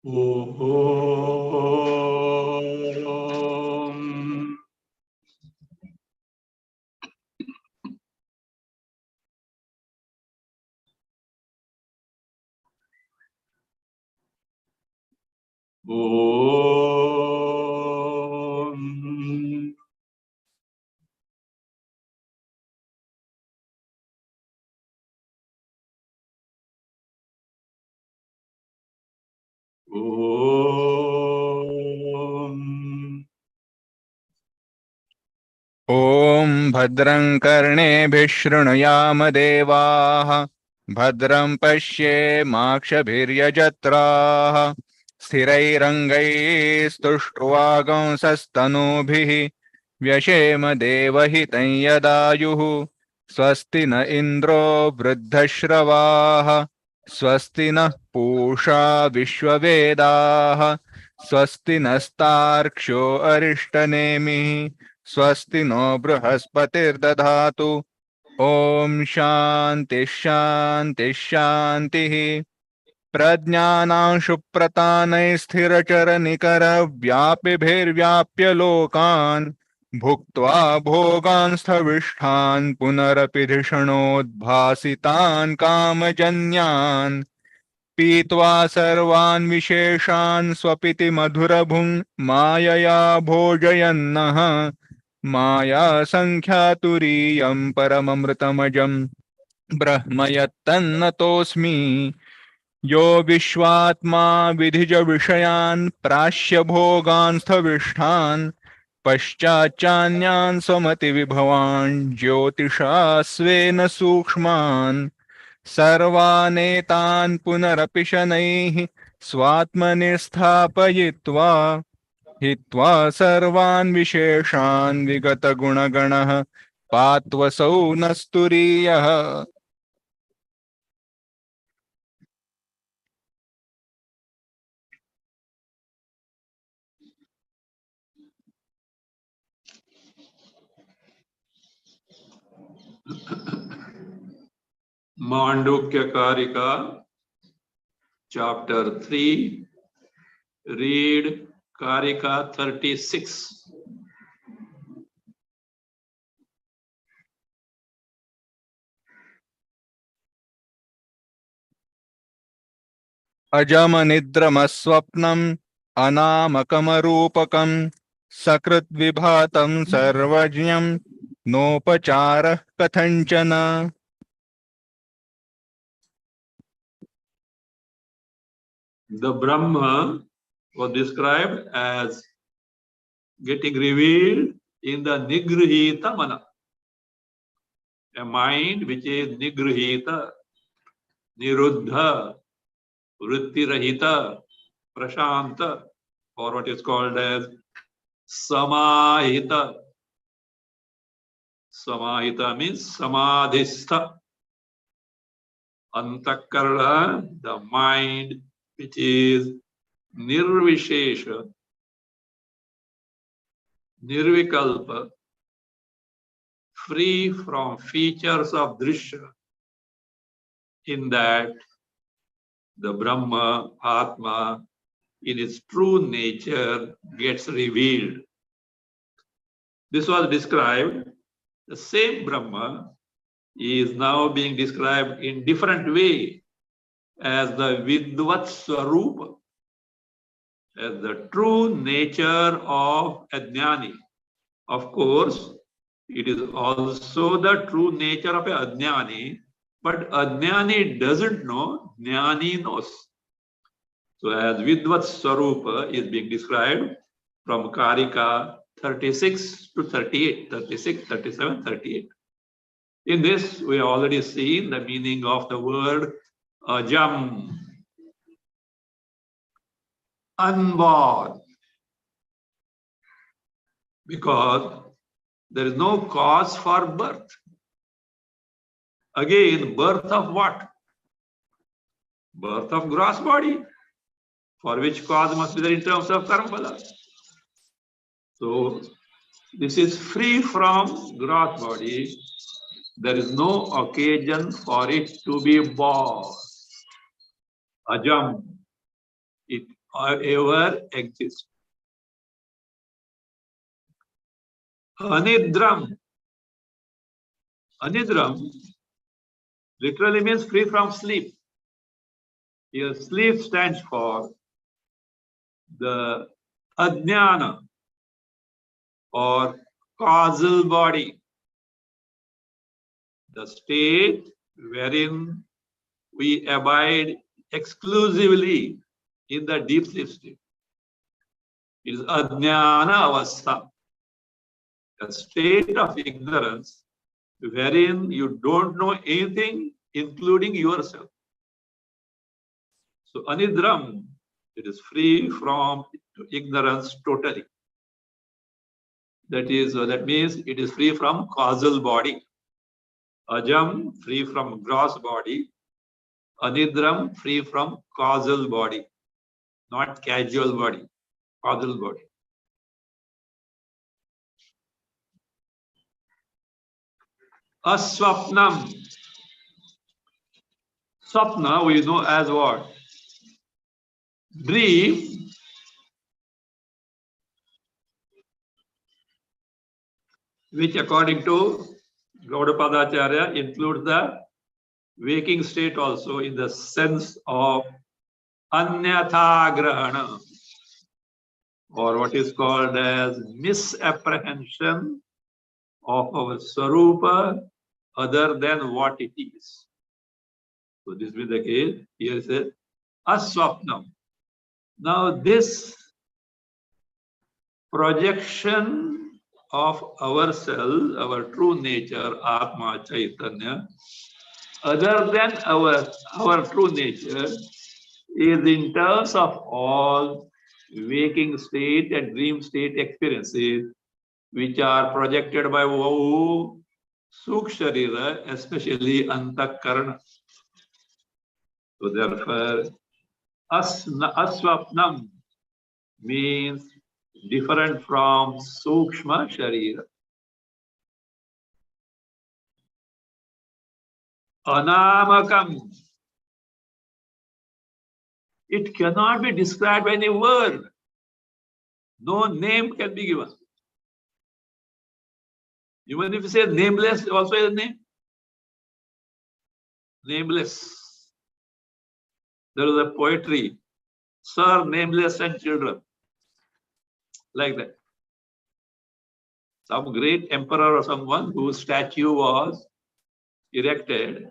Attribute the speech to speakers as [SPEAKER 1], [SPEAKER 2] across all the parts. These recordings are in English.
[SPEAKER 1] Om. Om. Om.
[SPEAKER 2] Om Bhadram Karneभिः शृणुयाम देवाः Bhadram Pashye Makshabhiryajatraः Sthirairangaistुष्ट्वागं सस्तनूभिः Vyashema Devahiतं Yadayuः Swasti na Indro Vruddhashravah Swasti na Pusha Vishwavedah Swasti nastarksho Arishtanemi स्वस्ति no बृहस्पतिर्दधातु Om Shanti शांति शांति प्रज्ञानां शुप्रतानै स्थिरचरनिकर व्यापिभिर्व्याप्य लोकान् भुक्त्वा भोगान् स्थविष्ठान् पुनरपि धिषणोद्भासितान् कामजन्यान् पीत्वा सर्वान् विशेषान् स्वपिति मधुरभुङ् मायया भोजयन्नः माया संख्यातुरीयं परममृतमजं ब्रह्म यत्तन्नतोऽस्मि यो विश्वात्मा विधिज विषयान् प्राश्य भोगान् स्थविष्ठान् पश्चाच्चान्यान् स्वमति विभवान् ज्योतिषा स्वेन सूक्ष्मान् सर्वानेतान् पुनरपि शनैः स्वात्मनि स्थापयित्वा हित्वा सर्वान् विशेषान् विगतगुणगणः पात्वसौ नस्तुरीयः
[SPEAKER 1] Mandukya Karika, Chapter 3. Read Karika 36.
[SPEAKER 2] अजमनिद्रमस्वप्नम् अनामकमरूपकम् सकृद्विभातं सर्वज्ञं नोपचारः कथञ्चन
[SPEAKER 1] The Brahma was described as getting revealed in the Nigrihita Mana, a mind which is Nigrihita, Niruddha, Vrittirahita, Prashanta, or what is called as Samahita. Samahita means Samadhistha. Antakarana, the mind which is Nirvishesha, Nirvikalpa, free from features of Drishya, in that the Brahma, Atma, in its true nature gets revealed. This was described, the same Brahma is now being described in different way as the Vidvat Swarupa, as the true nature of a Jnani. Of course, it is also the true nature of a Jnani, but Ajnani doesn't know, Jnani knows. So as Vidvat Swarupa is being described from Karika 36 to 38, 36, 37, 38. In this, we have already seen the meaning of the word Ajam, unborn, because there is no cause for birth. Again, birth of what? Birth of gross body, for which cause must be there in terms of karma. So this is free from gross body. There is no occasion for it to be born. Ajam. It ever exist. Anidram. Anidram literally means free from sleep. Here, sleep stands for the ajnana or causal body, the state wherein we abide exclusively in the deep sleep state. It is ajnana avastha, a state of ignorance wherein you don't know anything, including yourself. So anidram, it is free from ignorance totally. That means it is free from causal body. Ajam, free from gross body. Anidram, free from causal body, not casual body, causal body. Aswapnam. Swapna we know as what? Dream, which according to Gaudapadacharya includes the waking state also in the sense of anyatha grahana, or what is called as misapprehension of our swarupa other than what it is. So this will be the case. Here it says aswapnam. Now this projection of ourselves, our true nature, Atma Chaitanya, other than our true nature, is in terms of all waking state and dream state experiences, which are projected by Vahu, Suksharira, especially Antakarana. So therefore, Aswapnam means different from Sukshma Sharira. Anamakam. It cannot be described by any word. No name can be given. Even if you say nameless, also is a name. Nameless. There is a poetry, Sir, Nameless and Children. Like that. Some great emperor or someone whose statue was erected.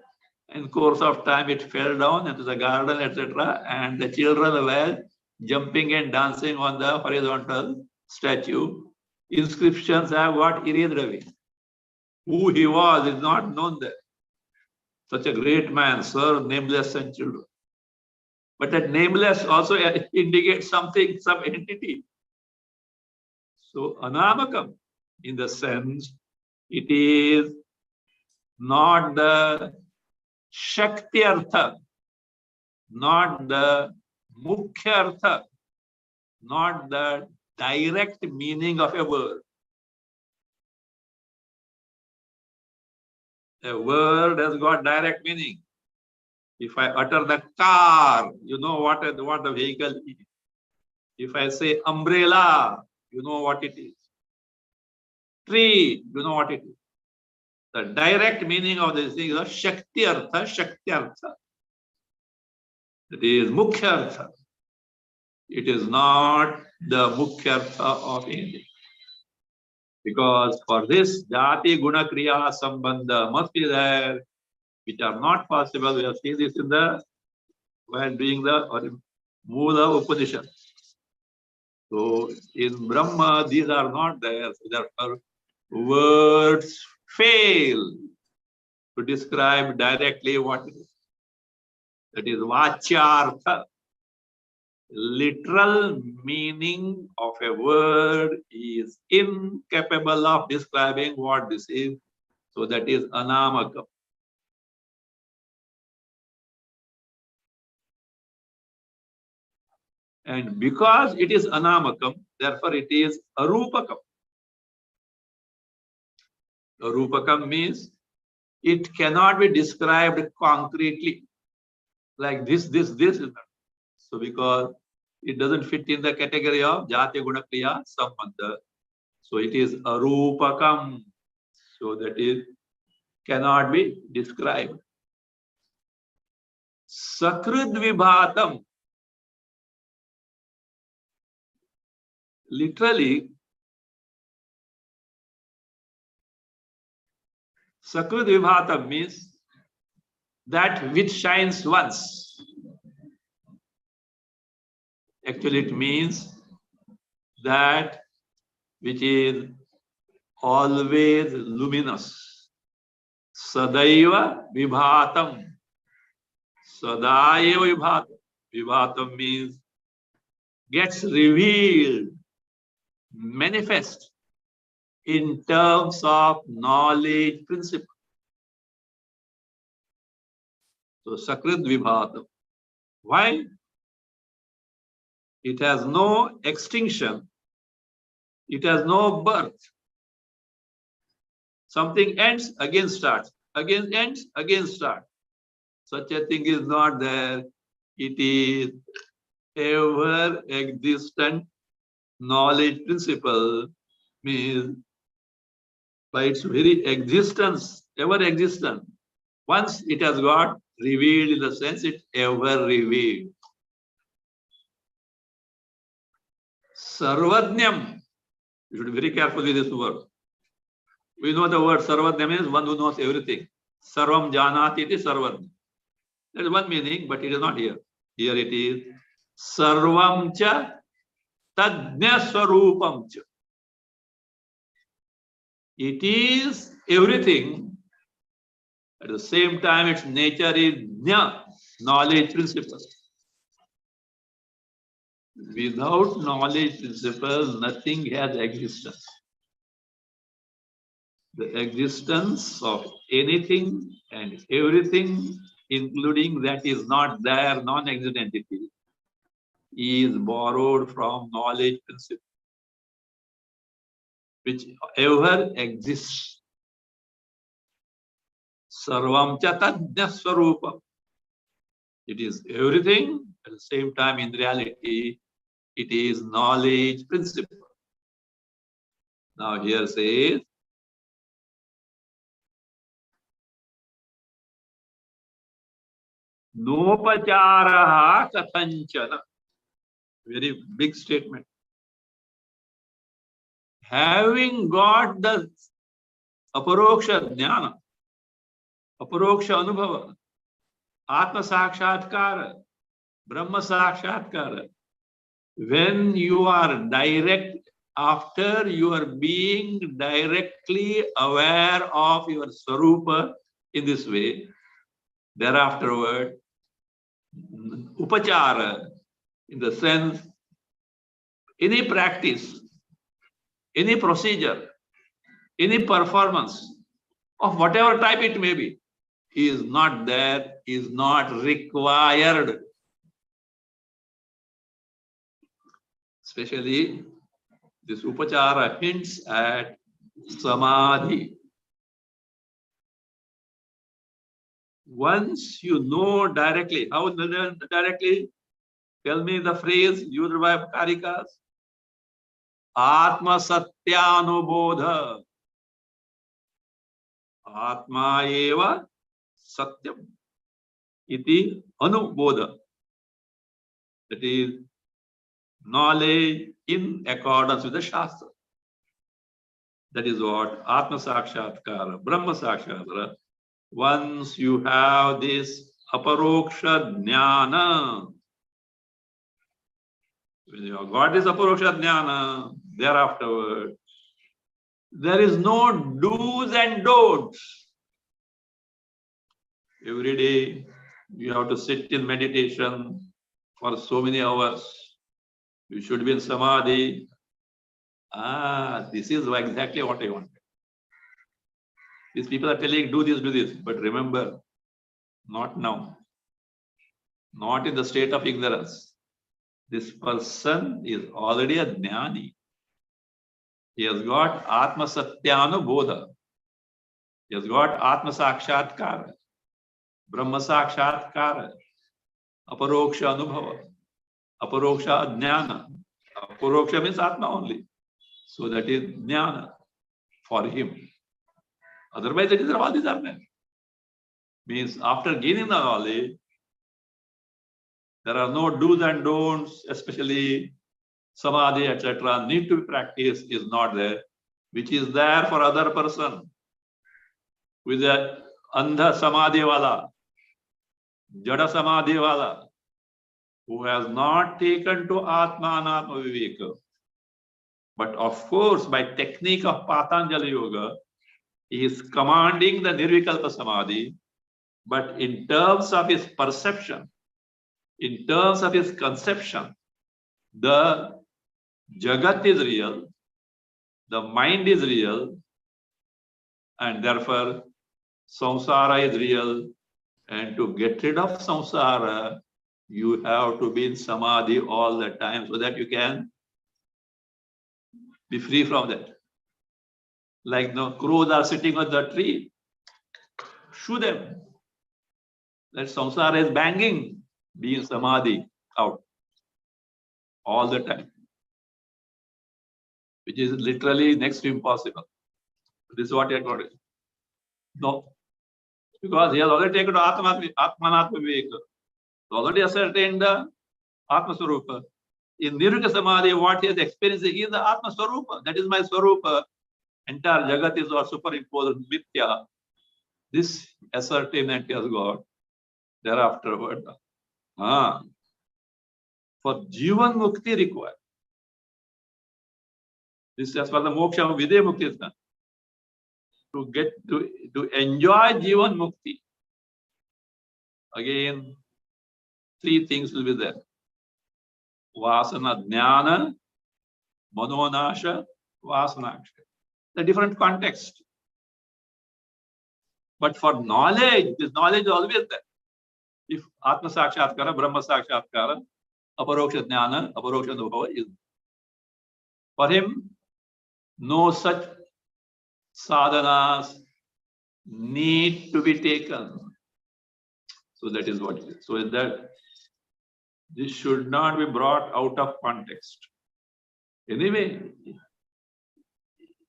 [SPEAKER 1] In course of time, it fell down into the garden, etc. And the children were jumping and dancing on the horizontal statue. Inscriptions have got erased away. Who he was is not known there. Such a great man, Sir, Nameless and Children. But that nameless also indicates something, some entity. So anamakam, in the sense, it is not the Shakti Artha, not the Mukhya Artha, not the direct meaning of a word. A word has got direct meaning. If I utter the car, you know what the vehicle is. If I say umbrella, you know what it is. Tree, you know what it is. The direct meaning of this thing is Shakti Artha, Shakti Artha. It is Mukhya Artha. It is not the Mukhya Artha of anything. Because for this, Jati Guna Kriya Sambandha must be there, which are not possible. We have seen this in the while doing the Mula Upanishad. So in Brahma, these are not there. So therefore, words fail to describe directly what it is. That is Vachyartha. Literal meaning of a word is incapable of describing what this is. So that is Anamakam. And because it is Anamakam, therefore it is Arupakam. Arupakam means it cannot be described concretely like this is not. So because It doesn't fit in the category of Jati Guna Kriya Sambandha. So it is arupakam. So that is cannot be described. Sakrid vibhatam. Literally, Sakrid vibhatam means that which shines once. Actually, it means that which is always luminous. Sadaiva vibhatam. Sadaiva vibhatam. Vibhatam means gets revealed, manifest in terms of knowledge principle. So Sakrit Vibhatam. Why? It has no extinction. It has no birth. Something ends, again starts. Again ends, again starts. Such a thing is not there. It is ever existent knowledge principle, means by its very existence, ever existent. Once it has got revealed, in the sense it ever revealed. Sarvadnyam. You should be very careful with this word. We know the word Sarvadnyam is one who knows everything. Sarvam janati iti sarvadnyam. That is one meaning, but it is not here. Here it is Sarvam cha tadnya swarupam cha. It is everything. At the same time, its nature is Jna, knowledge principle. Without knowledge principle, nothing has existence. The existence of anything and everything, including that is not there, non-existent entity, is borrowed from knowledge principle, which ever exists. Sarvam cha tadnya swarupam. It is everything, at the same time, in reality, it is knowledge principle. Now here says, Nopacharaha kathanchana. Very big statement. Having got the aparoksha jnana, aparoksha anubhava, atma sakshatkara, brahma sakshatkara, when you are direct, after you are being directly aware of your swarupa in this way, thereafterward, upachara, in the sense, any practice, any procedure, any performance of whatever type it may be, is not there, is not required. Especially, this upachara hints at samadhi. Once you know directly, how directly? Tell me the phrase used by Karikas. Atma satyanubodha. Atma eva satyam. Iti anubodha. That is knowledge in accordance with the Shastra. That is what Atma Sakshatkara, Brahma Sakshatkara. Once you have this aparoksha jnana, when you have got this aparoksha jnana, thereafter, there is no do's and don'ts. Every day, you have to sit in meditation for so many hours. You should be in samadhi. This is exactly what I want. These people are telling, do this. But remember, not now. Not in the state of ignorance. This person is already a jnani. He has got Atma Satyanubodha. He has got Atma Sakshatkara, Brahma Sakshatkara, Aparoksha Anubhava, Aparoksha jnana. Aparoksha means Atma only. So that is jnana for him. Otherwise, it is all these are men. Means after gaining the knowledge, there are no do's and don'ts, especially samadhi, etc. need to be practiced is not there, which is there for other person with a andha samadhi wala, jada samadhi wala, who has not taken to atma anatma viveka. But of course, by technique of Patanjali Yoga, he is commanding the nirvikalpa samadhi, but in terms of his perception, in terms of his conception, the Jagat is real, the mind is real, and therefore samsara is real. And to get rid of samsara, you have to be in samadhi all the time so that you can be free from that. Like the crows are sitting on the tree, shoo them. That samsara is banging, be in samadhi out all the time, which is literally next to impossible. This is what you are going to do. No, because he has already taken to Atmanatma Viveka. Already ascertained the Atma Swarupa. In Nirvika Samadhi, what he has experienced is the Atma Swarupa. That is my Swarupa. Entire Jagat is or superimposed Mithya. This ascertainment he has got. Thereafter, for Jivan Mukti required. This is as far as the Moksha Vidya Mukti is done. To get to enjoy Jivan Mukti. Again, three things will be there. Vasana Jnana, Manonasha, Vasanaksha. The different context. But for knowledge, this knowledge is always there. If Atma Sakshatkara, Brahma Sakshatkara, Aparoksha Jnana, Aparoksha Anubhava is. For him, no such sadhanas need to be taken. So that is what it is. So that this should not be brought out of context. Anyway,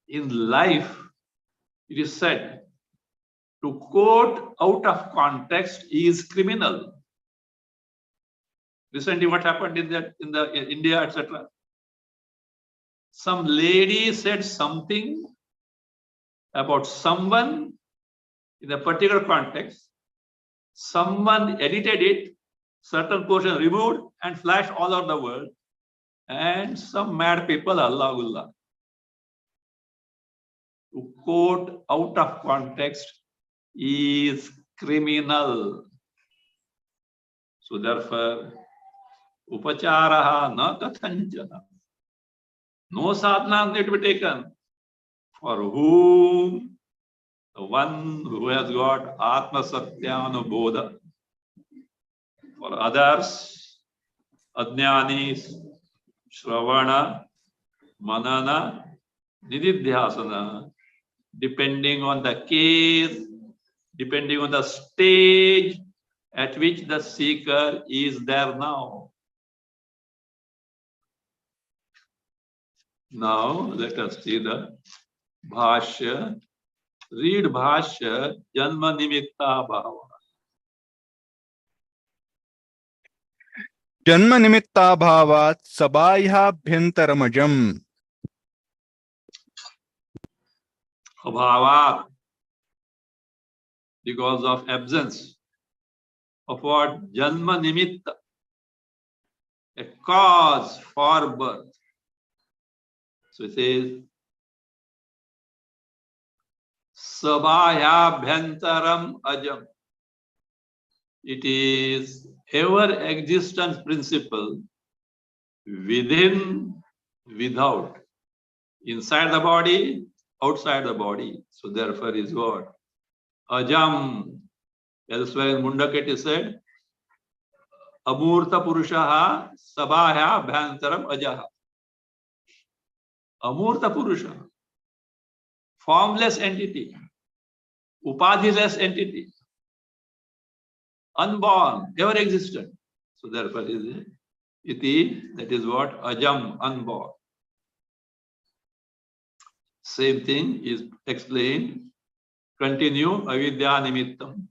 [SPEAKER 1] in life, it is said to quote out of context is criminal. Recently, what happened in India, etc. Some lady said something about someone in a particular context. Someone edited it, certain portion removed and flashed all over the world. And some mad people, Allah. To quote out of context is criminal. So therefore, upacharaha na kathanjana. No sadhana need to be taken. For whom? The one who has got Atma Satyanubodha. For others, Ajnanis, Shravana, Manana, Nididhyasana, depending on the case, depending on the stage at which the seeker is there now. Now, let us see the Bhashya. Read Bhashya, Janma Nimitta Bhava.
[SPEAKER 2] जन्म निमित्ताभावात् सबाह्याभ्यन्तरमजम्
[SPEAKER 1] Abhavat, because of absence of what? Janma Nimitta, a cause for birth. So it says, Sabhayabhyantaram ajam. It is ever existence principle within, without, inside the body, outside the body. So therefore is what? Ajam. Elsewhere in Mandukya it is said, Amurta Purushaha Sabhaya Bhantaram Ajaha. Amurta Purusha, formless entity, upadhiless entity, unborn, ever existent. So therefore is iti, that is what? Ajam, unborn. Same thing is explained. Continue, avidya nimittam.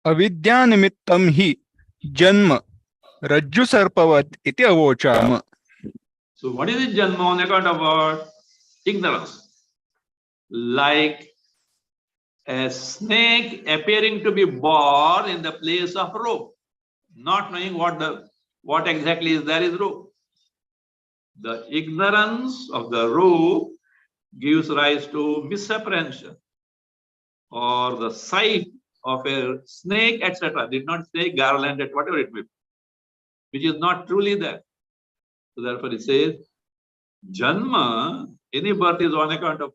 [SPEAKER 2] अविद्यानिमित्तं हि जन्म रज्जु सर्पवत् इति अवोचाम.
[SPEAKER 1] So what is the janma on account of what? Ignorance. Like a snake appearing to be born in the place of rope, not knowing what exactly is there is rope. The ignorance of the rope gives rise to misapprehension, or the sight of a snake, etc. Did not say garlanded, whatever it may be, which is not truly there. So therefore it says, Janma, any birth is on account of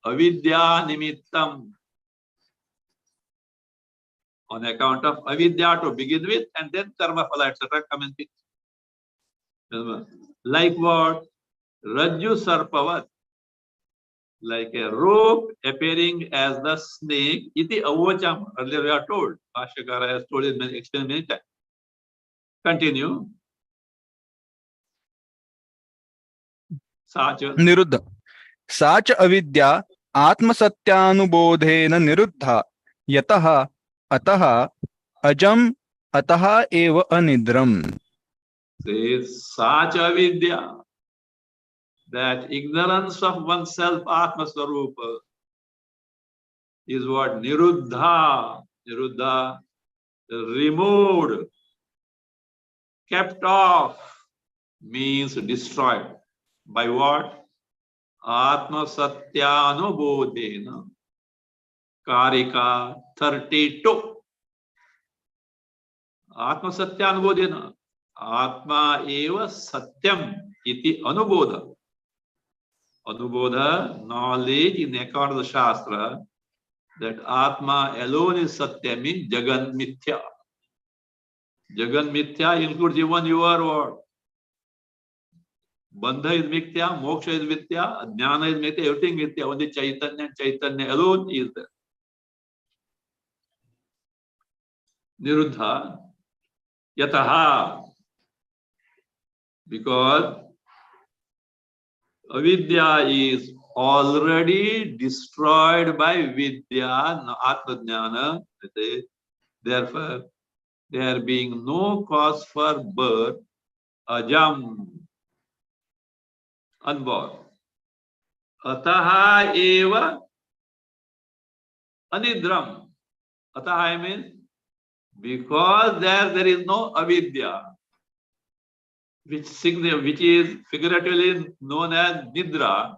[SPEAKER 1] avidya nimittam, on account of avidya to begin with, and then karma phala, etc. come in between. Like what? Rajju sarpavat, like a rope appearing as the snake, iti avacham. Earlier we are told, Bhashya Karika has told it, explained many times. Continue. Sacha.
[SPEAKER 2] निरुद्ध. सा च अविद्या आत्मसत्यानुबोधेन निरुद्धा यतः अतः अजम अतः एव अनिद्रम.
[SPEAKER 1] Says Sacha Vidya, that ignorance of oneself, Atma Swarupa, is what? Niruddha. Niruddha, removed, kept off, means destroyed. By what? Atma Satyanubodhena. Karika 32. Atma Satyanubodhena. Atma eva satyam iti anubodha. Anubodha, knowledge in account of the Shastra, that Atma alone is Satya, means Jagan Mithya. Jagan Mithya includes even your word. Bandha is Mithya, Moksha is Mithya, Jnana is Mithya, everything Mithya. Only Chaitanya, Chaitanya alone is there. Niruddha, Yataha, because avidya is already destroyed by Vidya, Atma Jnana. Therefore, there being no cause for birth, ajam, unborn. Ataha eva anidram. Ataha means because there is no avidya, which is figuratively known as nidra,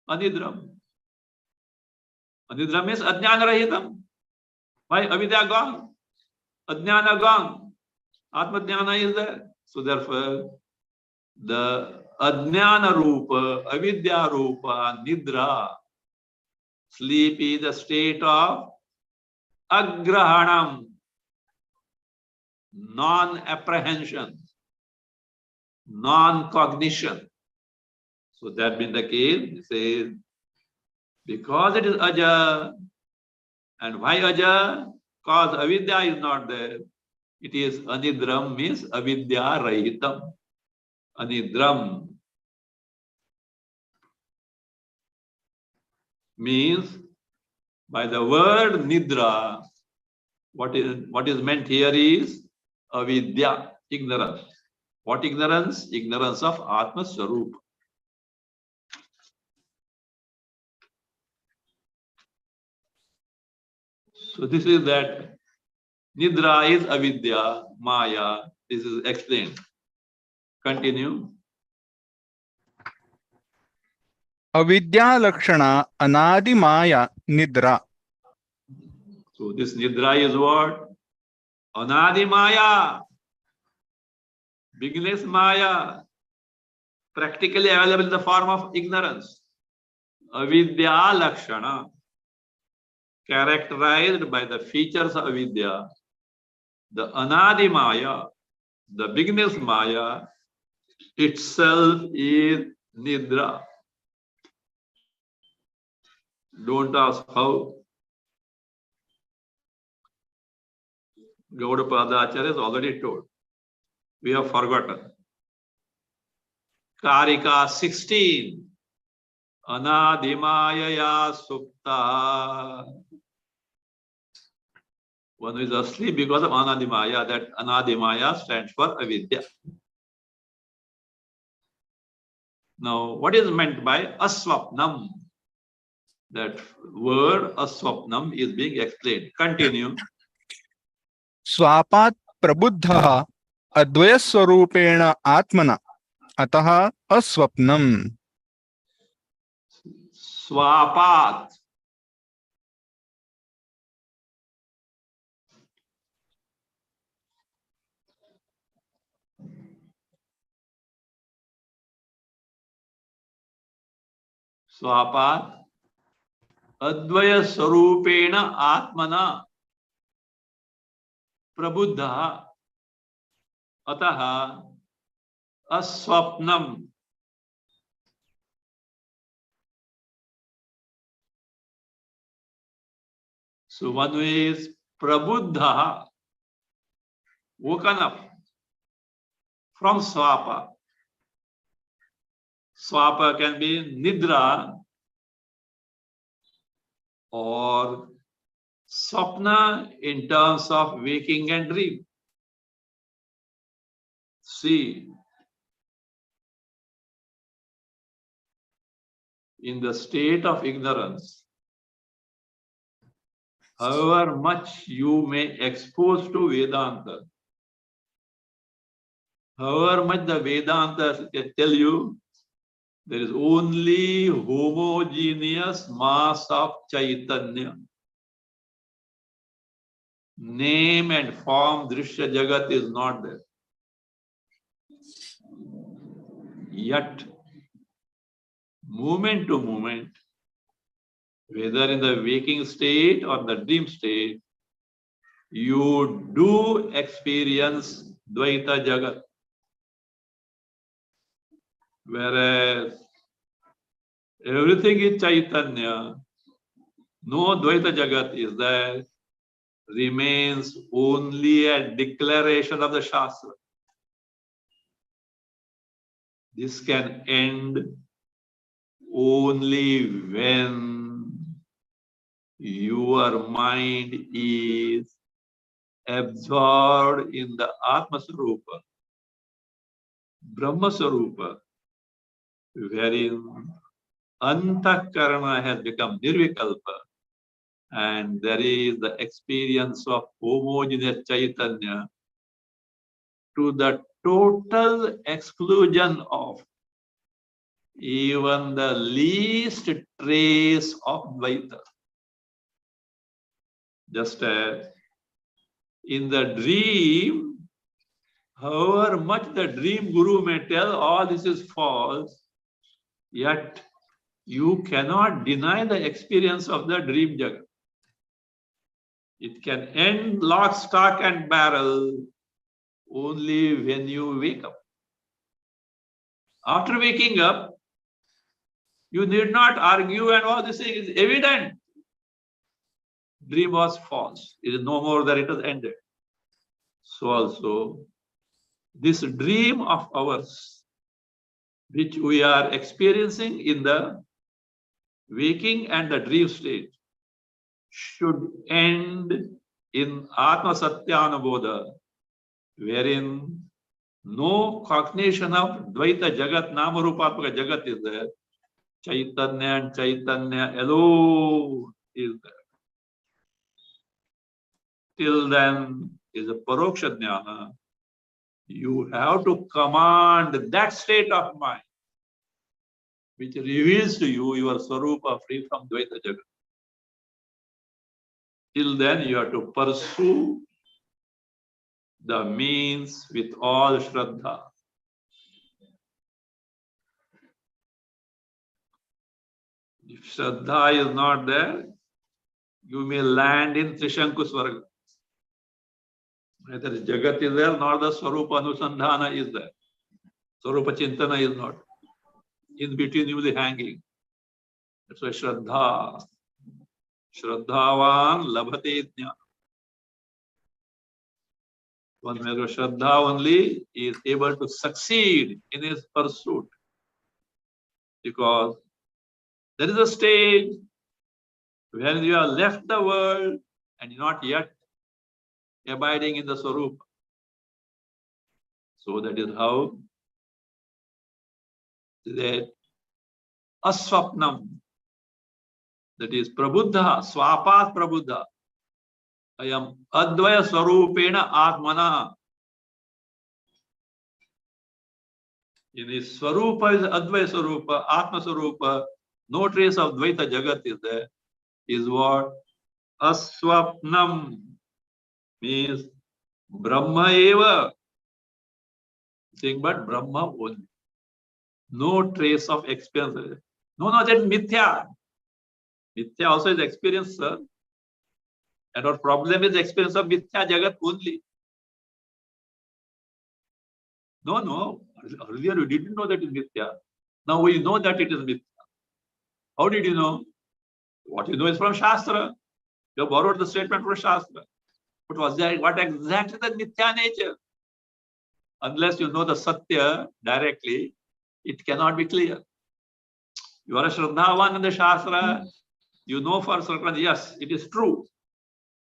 [SPEAKER 1] anidram. Anidram means ajnana rahitam. Why avidya gone? Ajnana gone. Atma jnana is there. So therefore, the ajnana rupa, avidya rupa, nidra, sleep is a state of agrahanam, non-apprehension, non-cognition. So that being the case, it says, because it is aja, and why aja? Because avidya is not there. It is anidram, means avidya rahitam. Anidram means, by the word nidra, what is meant here is avidya, ignorance. What ignorance? Ignorance of Atma Swarup. So this is that nidra is avidya, maya. This is explained. Continue.
[SPEAKER 2] अविद्या लक्षणा अनादि माया निद्रा.
[SPEAKER 1] So this nidra is what? Anadi maya, beginningless maya, practically available in the form of ignorance. Avidya lakshana, characterized by the features of avidya. The anadi maya, the beginningless maya, itself is nidra. Don't ask how. Gaudapada Acharya has already told. We have forgotten. Karika 16. Anadimaya supta. One is asleep because of Anadimaya. That Anadimaya stands for avidya. Now, what is meant by aswapnam? That word aswapnam is being explained. Continue.
[SPEAKER 2] स्वापात् प्रबुद्धः अद्वयस्वरूपेण आत्मना अतः अस्वप्नम्.
[SPEAKER 1] Swapat. Swapat. Advaya Sarupena Atmana Prabuddha Ataha Aswapnam. So one way is Prabuddha, woken up from Swapa. Swapa can be Nidra or Swapna in terms of waking and dream. See, in the state of ignorance, however much you may expose to Vedanta, however much the Vedanta can tell you, there is only homogeneous mass of Chaitanya. Name and form Drishya Jagat is not there. Yet, moment to moment, whether in the waking state or the dream state, you do experience Dvaita Jagat. Whereas everything is Chaitanya, no Dvaita Jagat is there, remains only a declaration of the Shastra. This can end only when your mind is absorbed in the Atma Sarupa, Brahma Sarupa, wherein Antakarana has become Nirvikalpa, and there is the experience of homogeneous Chaitanya to the total exclusion of even the least trace of Dvaita. Just as in the dream, however much the dream guru may tell all this is false, yet you cannot deny the experience of the dream jagat. It can end lock, stock and barrel only when you wake up. After waking up, you need not argue and all this thing is evident. Dream was false. It is no more that it has ended. So also, this dream of ours, which we are experiencing in the waking and the dream state, should end in Atma Satyanabodha, wherein no cognition of Dvaita Jagat, Namarupatmaka Jagat is there. Chaitanya and Chaitanya alone is there. Till then is a Paroksha Jnana. You have to command that state of mind which reveals to you your Swarupa free from Dvaita Jagat. Till then you have to pursue the means with all Shraddha. If Shraddha is not there, you may land in Trishanku Swarga. Neither Jagat is there, nor the Swarupa Anusandhana is there. Swarupa Chintana is not. In between you will be hanging. That's why Shraddha. Shraddhavan labhate jnana. One who has Shraddha only is able to succeed in his pursuit. Because there is a stage when you have left the world and not yet abiding in the Swarupa. So that is how that aswapnam, that is prabuddha, swapat prabuddha. I am advaya swarupena atmana. In his swarupa is advaya swarupa, atma swarupa, no trace of dvaita jagat is there, is what? Aswapnam means Brahma eva, nothing but Brahma only. No trace of experience. No, that is mithya. Mithya also is experience, sir. And our problem is experience of mithya jagat only. No. Earlier you didn't know that it is mithya. Now we know that it is mithya. How did you know? What you know is from Shastra. You borrowed the statement from Shastra. But what exactly the mithya nature? Unless you know the Satya directly, it cannot be clear. You are a Shraddhavan in the Shastra. You know for certain, yes, it is true.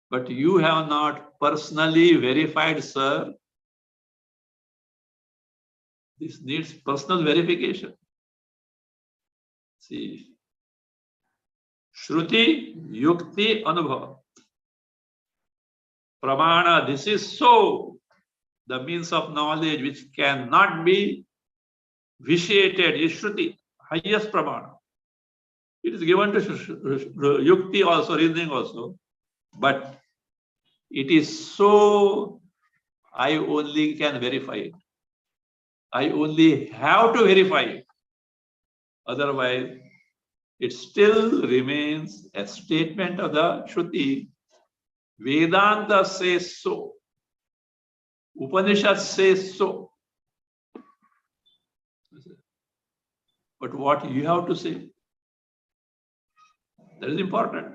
[SPEAKER 1] But you have not personally verified, sir. This needs personal verification. See, Shruti, Yukti, Anubhava. Pramana, this is so. The means of knowledge which cannot be vitiated is Shruti, highest Pramana. It is given to Yukti also, reasoning also. But it is so, I only can verify it. I only have to verify it. Otherwise, it still remains a statement of the Shruti. Vedanta says so. Upanishad says so. But what you have to say, that is important.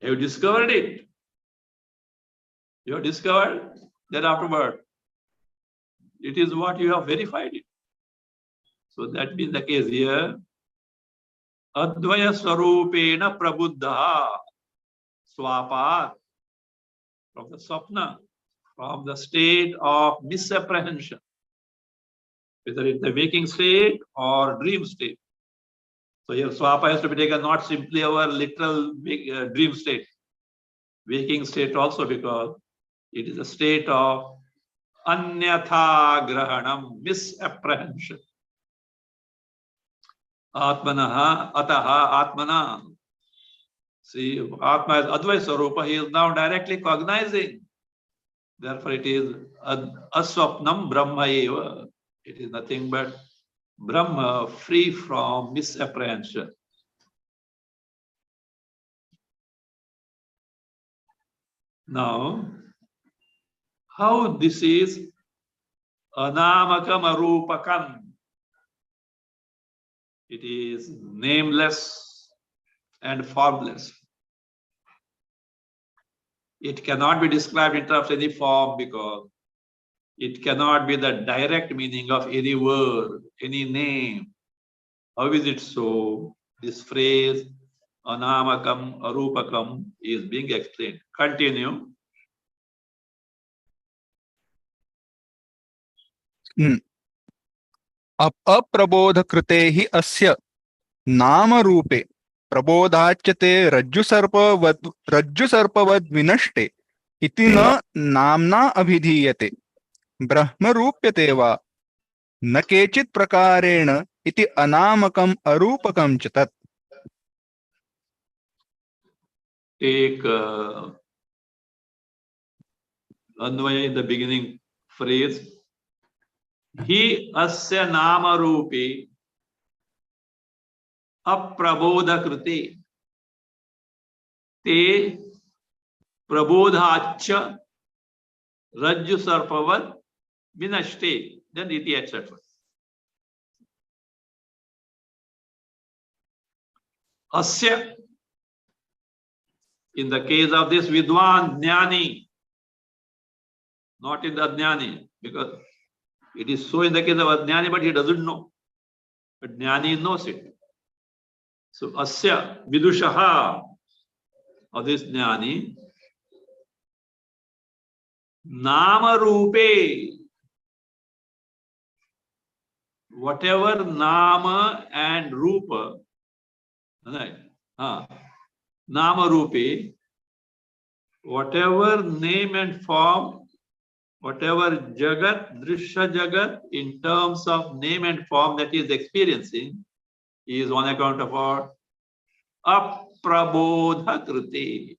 [SPEAKER 1] You have discovered it. You have discovered that afterward, it is what you have verified it. So that being the case here, Advaya Swarupena Prabuddha Swapat, from the Swapna, from the state of misapprehension, whether it's the waking state or dream state. So here Swapa has to be taken not simply our literal dream state, waking state also, because it is a state of anyatha grahanam, misapprehension. Atmanaha, ataha, atmana. See, Atma is Advaya Swarupa, he is now directly cognizing. Therefore, it is aswapnam Brahma eva. It is nothing but Brahma, free from misapprehension. Now, how this is anamakam arupakam? It is nameless and formless. It cannot be described in terms of any form because it cannot be the direct meaning of any word, any name. How is it so? This phrase, anamakam, arupakam, is being explained. Continue.
[SPEAKER 2] अप्रबोध कृते हि अस्य नाम रूपे प्रबोधाच्यते रज्जुसर्पवद् विनष्टे इति न नाम्ना अभिधीयते ब्रह्मरूप्यते वा न केचित् प्रकारेण इति अनामकम् अरूपकं च तत्.
[SPEAKER 1] Take Anvaya in the beginning phrase. He asya nama rupi aprabodha kriti te prabodhacha rajju sarpavad vinashte, then iti etc. Asya, in the case of this Vidwan Jnani, not in the Jnani, because it is so in the case of Jnani, but he doesn't know. But Jnani knows it. So Asya Vidushaha, of this Jnani, Nama Rupe, whatever Nama and Rupa, right? Nama Rupe, whatever name and form, whatever Jagat, Drishya Jagat, in terms of name and form that he is experiencing, is on account of what? Aprabodha Kriti.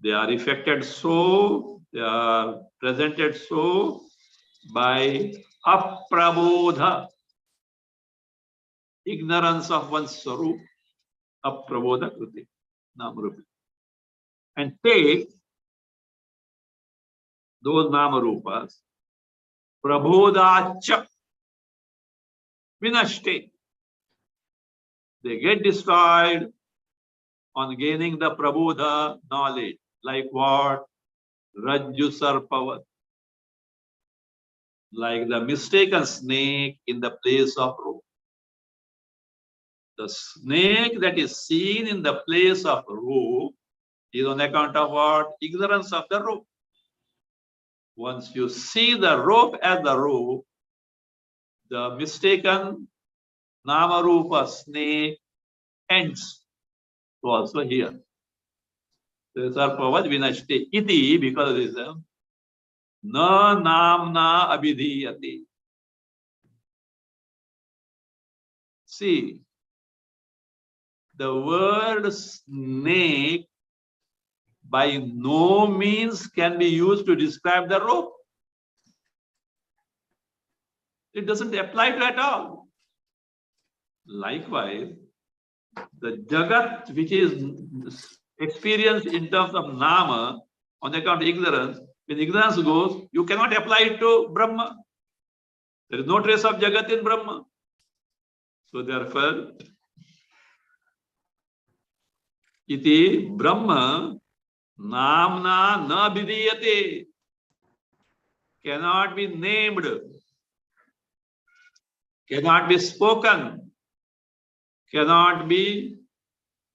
[SPEAKER 1] They are effected so, they are presented so by aprabodha, ignorance of one's sarup, aprabodha kriti, namarupa. And take those namarupas, prabodhacha, vinashte. They get destroyed on gaining the prabodha knowledge. Like what? Rajju sarpavat. Like the mistaken snake in the place of rope. The snake that is seen in the place of rope is on account of what? Ignorance of the rope. Once you see the rope as the rope, the mistaken Namarupa snake ends. So also here. Sarpavad vinashte iti, because of this, na namna abhidhiyate. See, the word snake by no means can be used to describe the rope. It doesn't apply to at all. Likewise, the Jagat, which is experienced in terms of Nama, on account of ignorance, when ignorance goes, you cannot apply it to Brahma. There is no trace of Jagat in Brahma. So therefore, iti Brahma namna na vidiyate, cannot be named, cannot be spoken, cannot be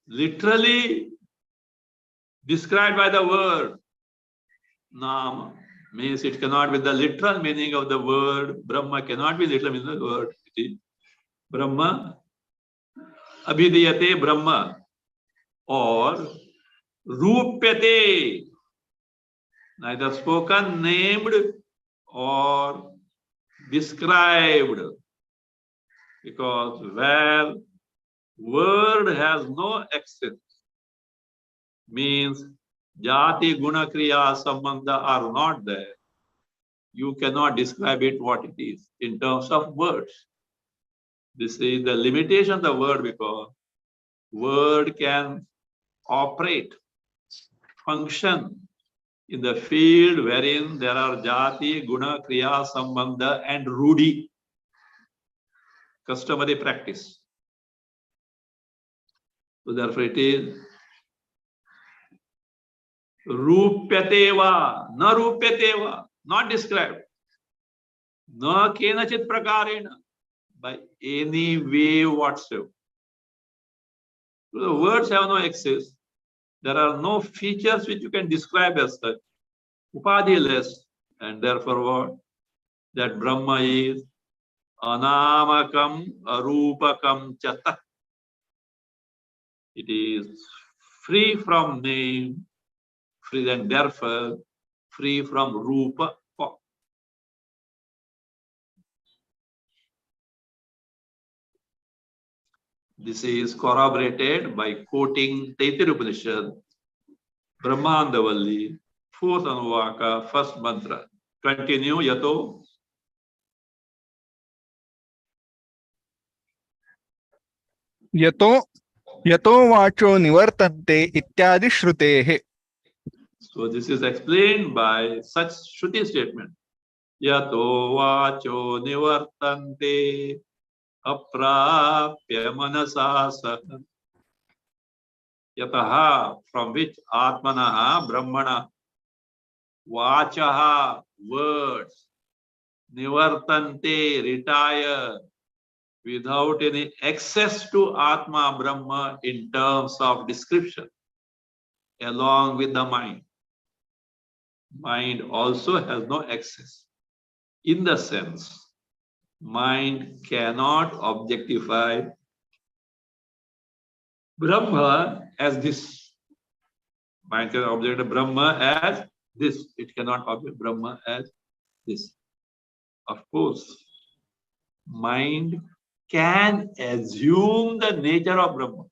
[SPEAKER 1] literally described by the word. Nam means it cannot be the literal meaning of the word. Brahma cannot be literal meaning of the word. Brahma, abhidiyate Brahma, or rupyate, neither spoken, named, or described. Because where word has no access, means jati, guna, kriya, sambandha are not there. You cannot describe it what it is in terms of words. This is the limitation of the word, because word can operate, function in the field wherein there are jati, guna, kriya, sambandha and rudi, customary practice. So therefore it is rupyateva, na rupyateva, not described. Na kenachit prakarena, by any way whatsoever. So the words have no access. There are no features which you can describe as such. Upadhi-less, and therefore what? That Brahma is anamakam arupakam chata. It is free from name, free, and therefore free from rupa form. This is corroborated by quoting Taittiriya Upanishad, Brahmandavalli, 4th Anuvaka, 1st mantra. Continue, yato.
[SPEAKER 2] यतो यतो वाचो निवर्तन्ते इत्यादि श्रुतेः.
[SPEAKER 1] So this is explained by such Shruti statement. Yato vacho nivartante aprapya manasa saha. Yataha, from which atmanaha brahmana, Vachaha, words. Nivartante, retire, without any access to Atma Brahma in terms of description, along with the mind. Mind also has no access. In the sense, mind cannot objectify Brahma as this. Mind can object Brahma as this. It cannot object Brahma as this. Of course, mind can assume the nature of Brahma.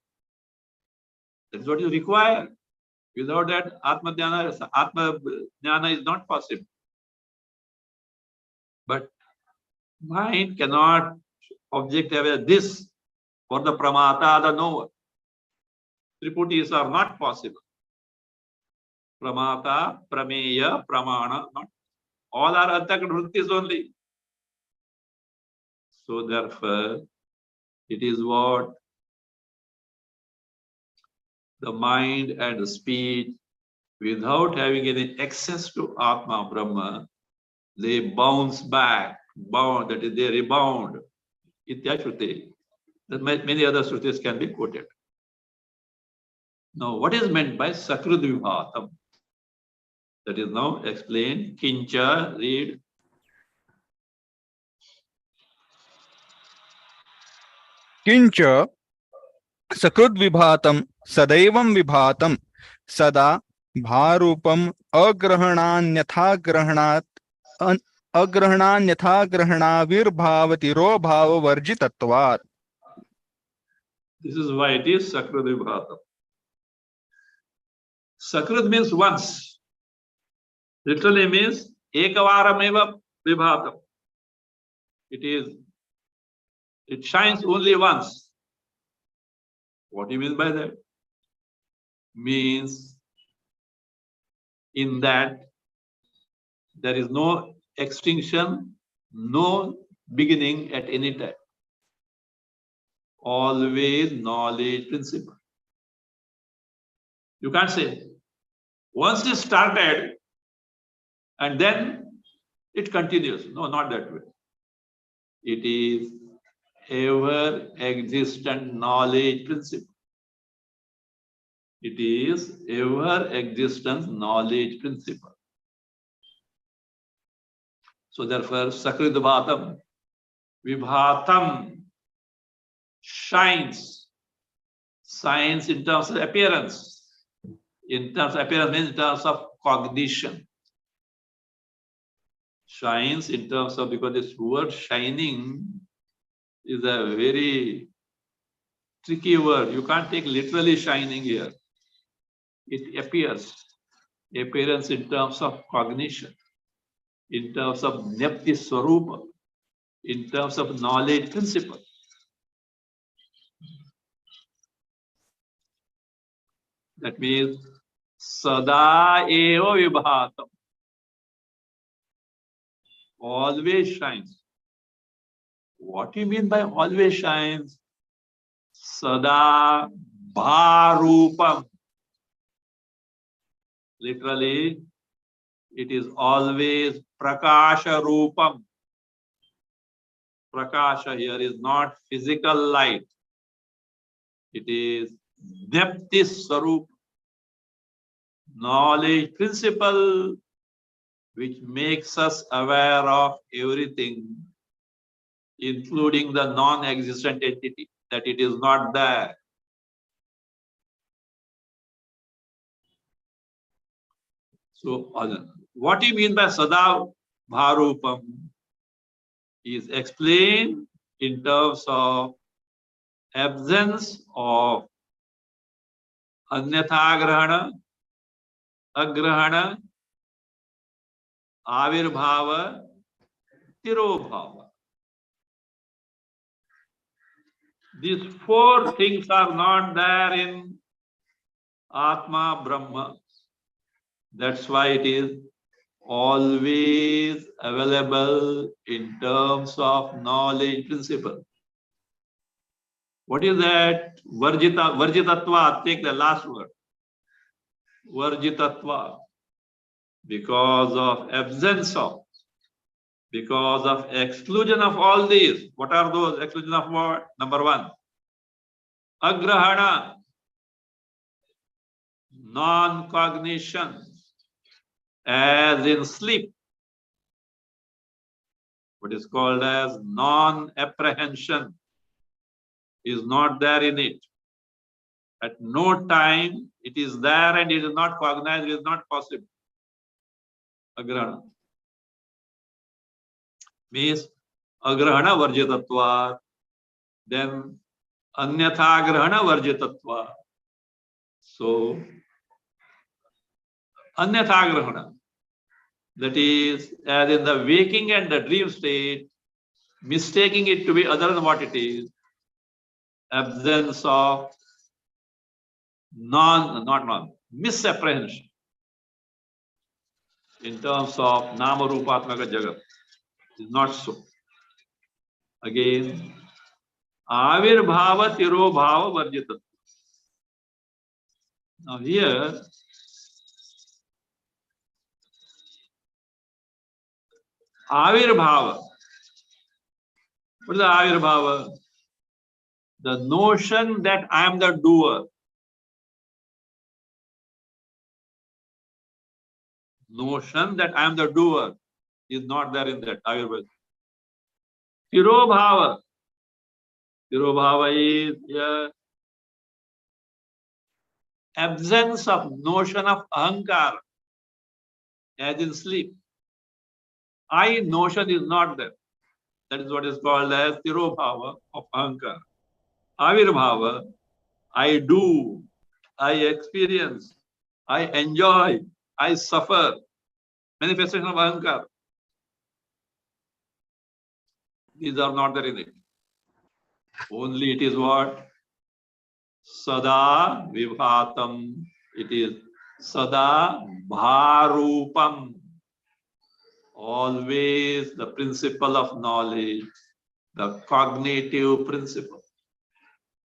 [SPEAKER 1] That's what is required. Without that, Atma Jnana is not possible. But mind cannot objectify this for the Pramata, the knower. Triputis are not possible. Pramata, Prameya, Pramana, not. All are Antakadvrittis only. So therefore, it is what the mind and the speech, without having any access to Atma Brahma, they bounce back, that is, they rebound. Ityashruti. Many other Shrutis can be quoted. Now, what is meant by Sakrud Vibhatam? That is now explained. Kincha, read.
[SPEAKER 2] किंच सकृद् विभातं सदैवं विभातं सदा भारूपम् अग्रहणान्यथा ग्रहणाविर्भावतिरोभाववर्जितत्वात्.
[SPEAKER 1] This is why it is Sakrud Vibhatam. Sakrud means once. Literally means Ekavarameva Vibhatam. It shines only once. What do you mean by that? Means in that there is no extinction, no beginning at any time. Always knowledge principle. You can't say once it started and then it continues. No, not that way. It is ever existent knowledge principle. It is ever existent knowledge principle. So therefore, Sakrud Vibhatam shines in terms of appearance. In terms of appearance means in terms of cognition. Shines in terms of, because this word shining is a very tricky word. You can't take literally shining here. It appears. Appearance in terms of cognition, in terms of Nyapti Swarupa, in terms of knowledge principle. That means Sada Eva Vibhatam. Always shines. What do you mean by always shines? Sada Bharupam. Literally, it is always Prakasha Rupam. Prakasha here is not physical light. It is Nyapti Swarup, knowledge principle, which makes us aware of everything, including the non-existent entity, that it is not there. So, what do you mean by Sada Bharupam is explained in terms of absence of Anyathagrahana, Agrahana, Avirbhava, Tirobhava. These four things are not there in Atma Brahma. That's why it is always available in terms of knowledge principle. What is that? Varjitatva. Take the last word. Varjitatva. because of absence of, because of exclusion of all these. What are those? Exclusion of what? Number one, agrahana, non-cognition, as in sleep. What is called as non-apprehension is not there in it. At no time it is there and it is not cognized, it is not possible. Agrahana means agrahana varjitatva, then anyatha agrahana varjitatva. So anyatha agrahana, that is, as in the waking and the dream state, mistaking it to be other than what it is, absence of misapprehension in terms of nama rupatmaka jagat is not so. Again, avirbhava tirobhava varjitat. Now here, avirbhava. What is the avirbhava? The notion that I am the doer. Notion that I am the doer is not there in that avirbhava. Tirobhava. Tirobhava is absence of notion of ahankara, as in sleep. I notion is not there. That is what is called as tirobhava of ahankara. Avirbhava, I do, I experience, I enjoy, I suffer. Manifestation of ahankara. These are not there in it. Only it is what? Sada vibhatam. It is sada bharupam. Always the principle of knowledge, the cognitive principle,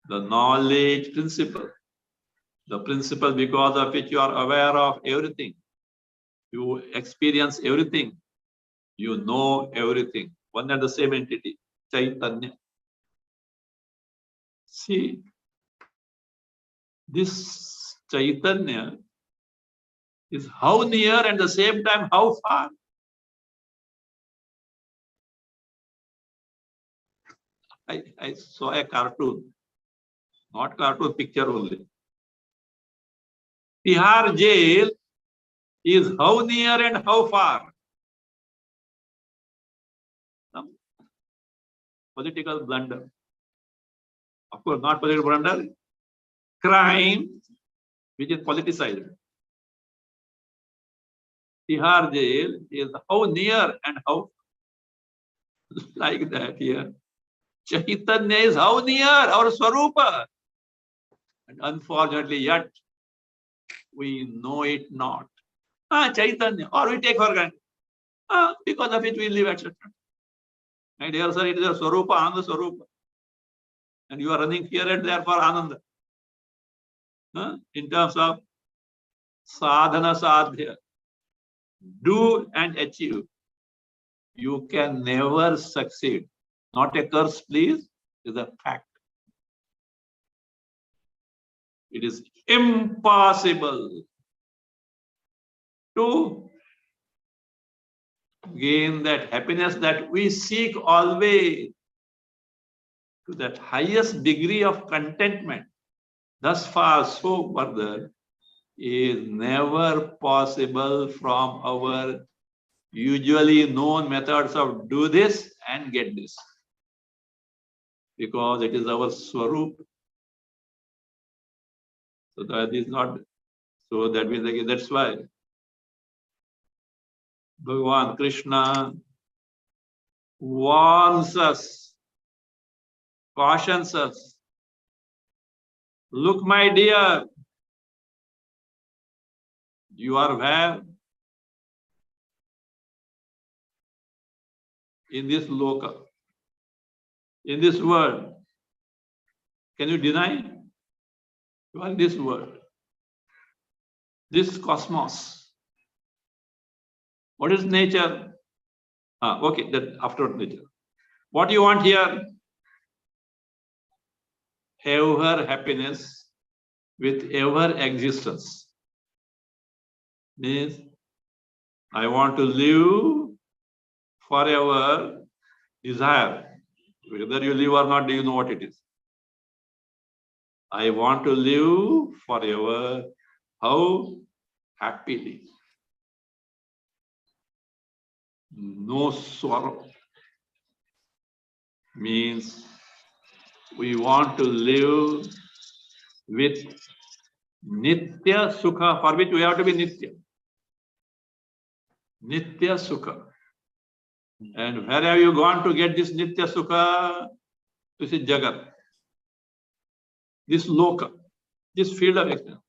[SPEAKER 1] the knowledge principle, the principle because of which you are aware of everything. You experience everything. You know everything. One and the same entity, Chaitanya. See, this Chaitanya is how near and at the same time how far. I saw a cartoon, not cartoon, picture only. Tihar jail is how near and how far. Some political blunder. Of course, not political blunder. Crime, which is politicized. Tihar jail is how near and how like that here. Chaitanya is how near our Swarupa. And unfortunately, yet we know it not. Chaitanya, or we take for granted. Because of it we live, etc. My dear sir, it is a Swarupa, Ananda Swarupa. And you are running here and there for Ananda. In terms of sadhana sadhya, do and achieve. You can never succeed. Not a curse, please, is a fact. It is impossible to gain that happiness that we seek always, to that highest degree of contentment. Thus far, so further, is never possible from our usually known methods of do this and get this. Because it is our Swarup. So that is not, so that means again, that's why Bhagavan Krishna warns us, cautions us. Look, my dear, you are where? In this loka, in this world. Can you deny? You are in this world, this cosmos. What is nature? Okay, that after nature. What you want here? Ever happiness with ever existence. Means I want to live forever. Desire. Whether you live or not, do you know what it is? I want to live forever. How? Happily. No sorrow. Means we want to live with Nitya Sukha, for which we have to be Nitya. Nitya Sukha. And where have you gone to get this Nitya Sukha? This is Jagat. This Loka. This field of existence.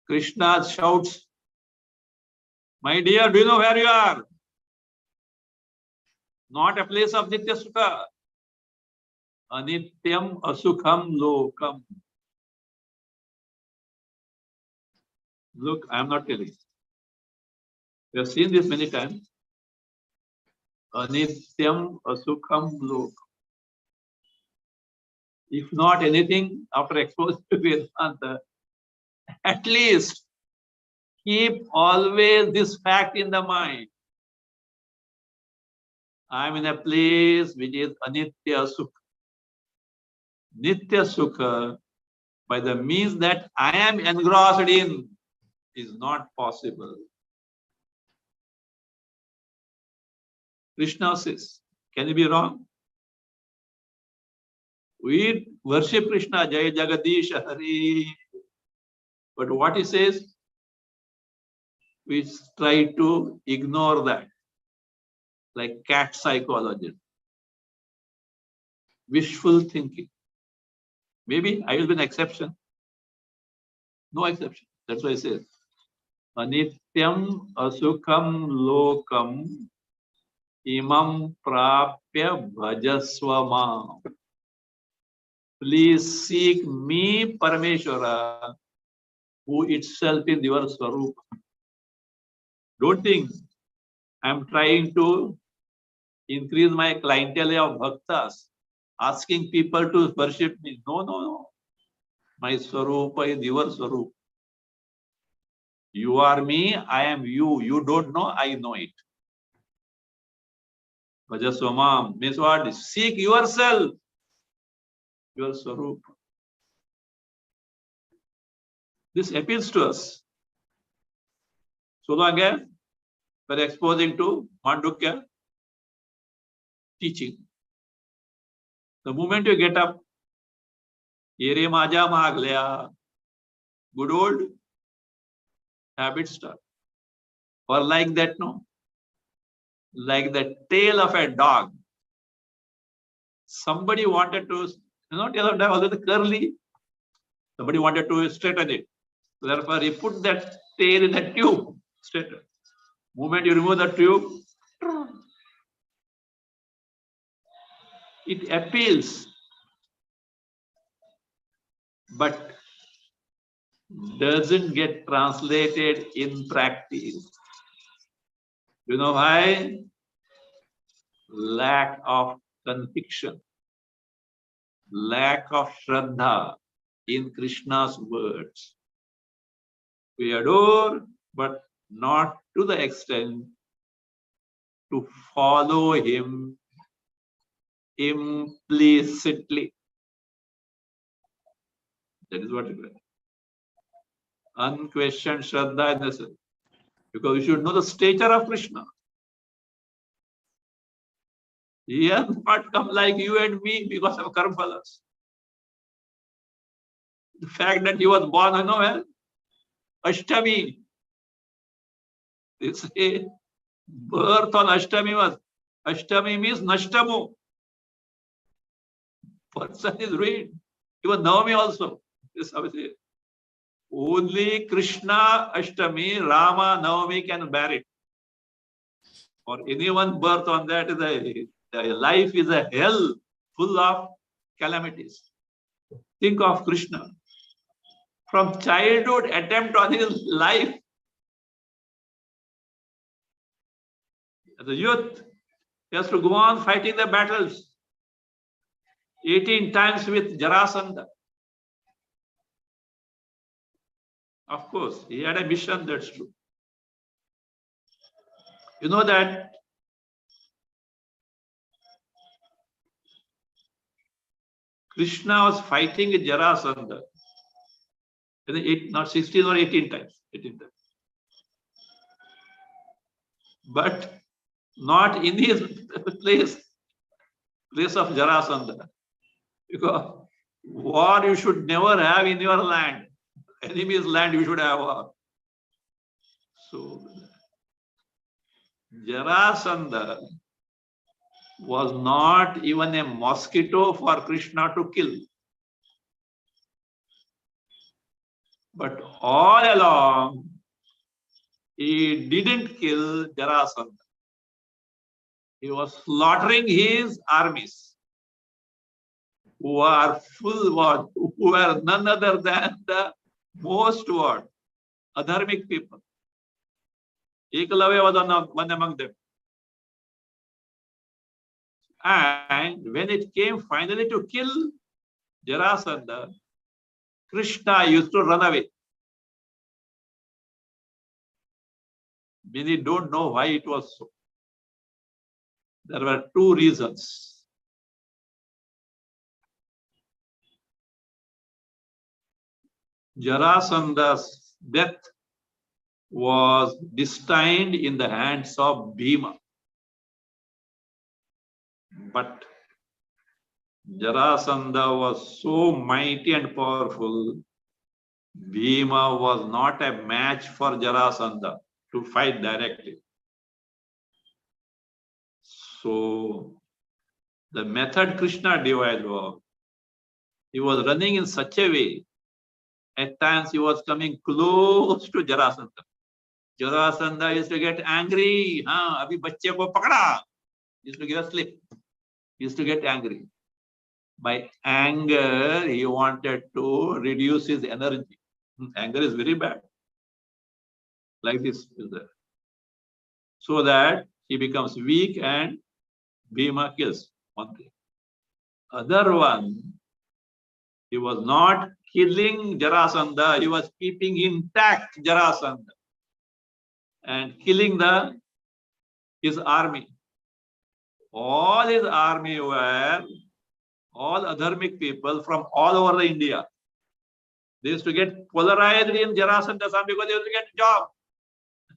[SPEAKER 1] Krishna shouts, my dear, do you know where you are? Not a place of Nitya Sukha. Anityam Asukham Lokam. Look, I am not telling. We have seen this many times. Anityam Asukham Lokam. If not anything, after exposure to Vedanta, at least keep always this fact in the mind. I am in a place which is Anitya Sukha. Nitya Sukha, by the means that I am engrossed in, is not possible. Krishna says, can it be wrong? We worship Krishna, Jai Jagadish Hari. But what he says, we try to ignore that, like cat psychology, wishful thinking. Maybe I will be an exception. No exception. That's why I say, Anityam Asukham Lokam Imam Prapya Bhajaswama. Please seek me, Parameshwara, who itself is your Swarup. Don't think I am trying to increase my clientele of bhaktas, asking people to worship me. No, no, no. My Swarupa is your Swarup. You are me, I am you. You don't know, I know it. Bhajaswamam means what? Seek yourself, your Swarup. This appeals to us. So long as we are exposing to Mandukya teaching. The moment you get up, Yere Maja Maglaya, good old habits start. Or like that, no? Like the tail of a dog. Somebody wanted to, not always the curly, somebody wanted to straighten it. Therefore, he put that tail in a tube, straighten. Moment you remove the tube, it appeals, but doesn't get translated in practice. You know why? Lack of conviction, lack of Shraddha in Krishna's words. We adore, but not to the extent to follow him implicitly. That is what it is. Unquestioned Shraddha is necessary. Because you should know the stature of Krishna. He has not come like you and me because of karma phalas. The fact that he was born, I know, well, Ashtami. They say birth on Ashtami was. Ashtami means Nashtamu. Person is ruined. Even Navami also. This is how we say. Only Krishna Ashtami, Rama Navami can bear it. For anyone birth on that, the life is a hell full of calamities. Think of Krishna. From childhood attempt on his life, As a youth, he has to go on fighting the battles 18 times with Jarasandha. Of course, he had a mission, that's true. You know that Krishna was fighting with Jarasandha, not 16 or 18 times. 18 times. But not in his place of Jarasandha. Because war you should never have in your land. Enemy's land you should have war. So Jarasandha was not even a mosquito for Krishna to kill. But all along, he didn't kill Jarasandha. He was slaughtering his armies, who are who are none other than the most adharmic people. Ekalavya was one among them. And when it came finally to kill Jarasandha, Krishna used to run away. Many don't know why it was so. There were two reasons. Jarasandha's death was destined in the hands of Bhima. But Jarasandha was so mighty and powerful, Bhima was not a match for Jarasandha to fight directly. So the method Krishna devised was, he was running in such a way, at times he was coming close to Jarasandha. Jarasandha used to get angry. Abhi bachche ko pakda. He used to give a slip. He used to get angry. By anger, he wanted to reduce his energy. Anger is very bad. Like this is there. So that he becomes weak and Bhima kills. One thing. Other one, he was not killing Jarasandha, he was keeping intact Jarasandha and killing his army. All his army were all adharmic people from all over the India. They used to get polarized in Jarasandha's army because they used to get a job.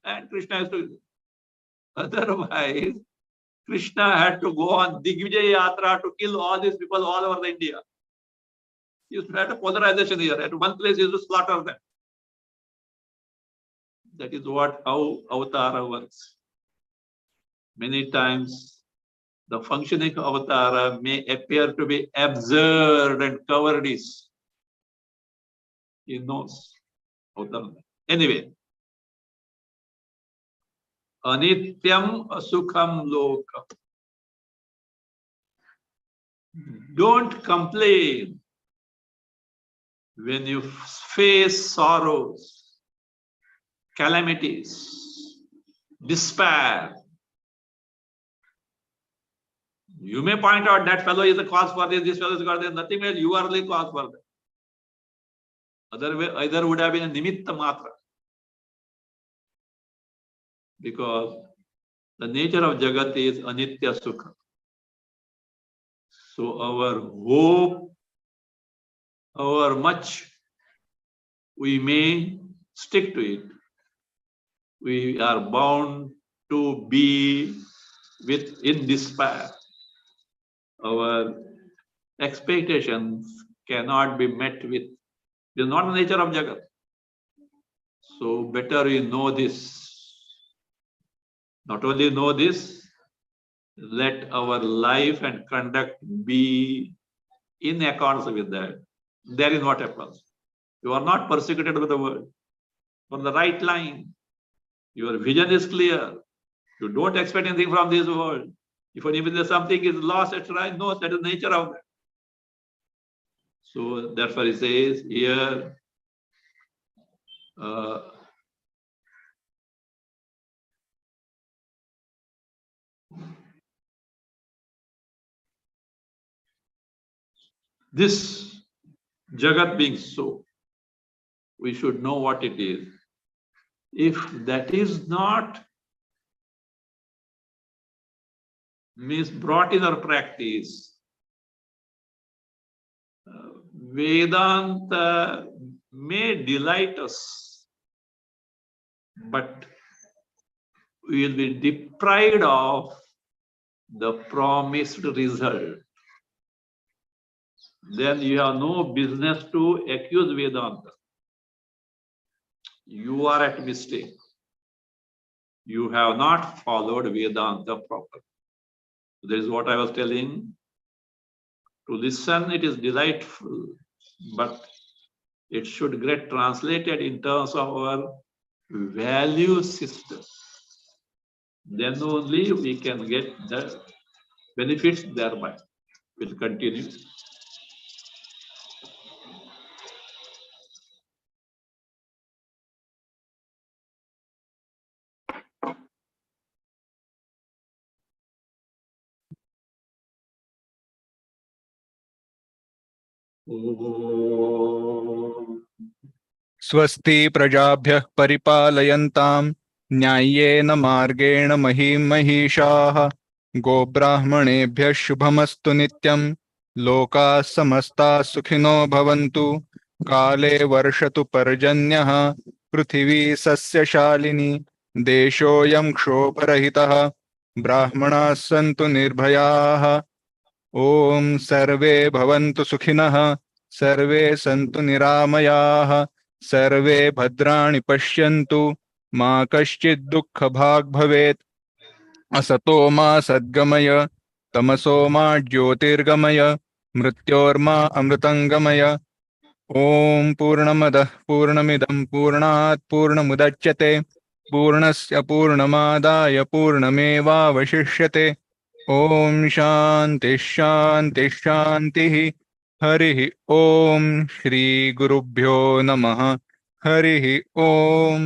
[SPEAKER 1] And Krishna used to. Otherwise, Krishna had to go on Digvijay Yatra to kill all these people all over the India. He used to have a polarization here. At one place, he used to slaughter them. That is how Avatara works. Many times, the functioning of Avatara may appear to be absurd and cowardice. He knows. Anyway, Anityam Asukham Lokam. Don't complain when you face sorrows, calamities, despair. You may point out that fellow is the cause for this fellow is the cause for this. Nothing else, you are the cause for that. Either would have been a nimitta matra. Because the nature of Jagat is anitya sukha. So our hope, however much we may stick to it, we are bound to be in despair. Our expectations cannot be met with. It is not the nature of Jagat. So better we know this. Not only know this, let our life and conduct be in accordance with that. There is what happens. You are not persecuted with the world. On the right line. Your vision is clear. You don't expect anything from this world. If something is lost, etc., no, that is the nature of that. So therefore he says here, This Jagat being so, we should know what it is. If that is not means brought in our practice, Vedanta may delight us, but we will be deprived of the promised result. Then you have no business to accuse Vedanta. You are at mistake. You have not followed Vedanta properly. This is what I was telling. To listen, it is delightful, but it should get translated in terms of our value system. Then only we can get the benefits thereby. We'll continue.
[SPEAKER 2] स्वस्ति प्रजाभ्यः परिपालयन्तां न्याय्येन मार्गेण महीं महिषाः गोब्राह्मणेभ्यः शुभमस्तु नित्यं लोकाः समस्ताः सुखिनो भवन्तु काले वर्षतु पर्जन्यः पृथिवी सस्यशालिनी देशोऽयं क्षोभरहितः ब्राह्मणाः सन्तु निर्भयाः ॐ सर्वे भवन्तु सुखिनः सर्वे सन्तु निरामयाः सर्वे भद्राणि पश्यन्तु मा कश्चित् दुःखभाग् भवेत् असतो मा सद्गमय तमसो मा ज्योतिर्गमय मृत्योर्मा अमृतङ्गमय ॐ पूर्णमदः पूर्णमिदं पूर्णात् पूर्णमुदच्यते पूर्णस्य पूर्णमादाय पूर्णमेवावशिष्यते ॐ शान्ति शान्ति शान्तिः हरिः ॐ श्री गुरुभ्यो नमः हरिः ॐ